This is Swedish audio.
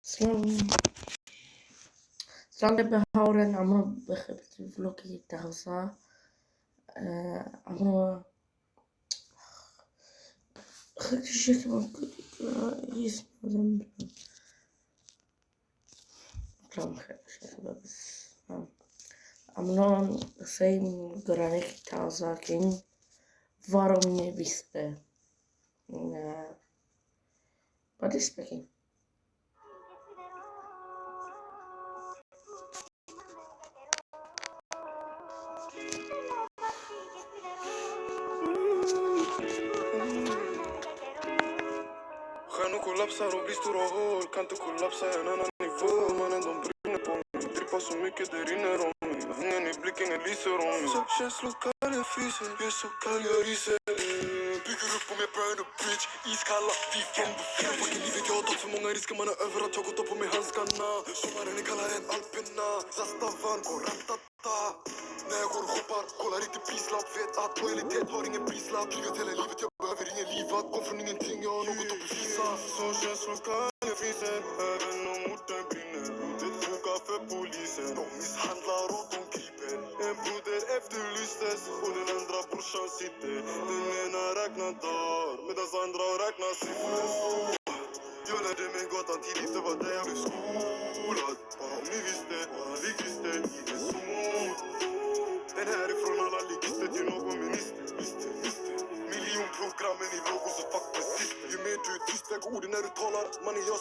Selalu بحاول عمره بخبط الفلوق يتغذى عمره خلت الشيء ما يسمع ذنب كلام خير بس عمره säger Goranik Taza King waarom ni visste vad det speaking. Stjärnor kollapsar och blir stora hål. Kan inte kollapsa en annan nivå. Mannen de brinner på mig. Drippar så mycket det rinner om mig. Hängen i blicken, den lyser om mig. Så känslokall fryser. Jag är så kall, jag ryser. Bygger upp om jag burn a bridge. Iskalla, vi från befriar. Fucking livet, jag har tagit för många risker. Man har överallt, jag har gått upp på mig handskarna. Sommaren är kallare än Alperna. Zastavan och ratata. När jag går och shoppar, kollar inte prislapp. Vet att lojalitet har ingen prislapp. Livet hela livet, jag behöver ingen livat. Kom från ingenting, jag har något att bevisa. Så känslokall jag fryser. Även om orten brinner. Blodet kokar för polisen. De misshandlar och de griper. En broder efterlystes och den andra brorsan sitter. Den ena räknar dagar medan andra räknar siffror. Jag lärde mig gatan tidigt, det var där jag blev skolad. Bara om ni visste, bara ligister i en zon. Den härifrån alla ligister till någon minister. Visste. Miljonprogrammen i logo så fuck med syster. Ju mer du är tyst, väg orden när du talar. Man är jag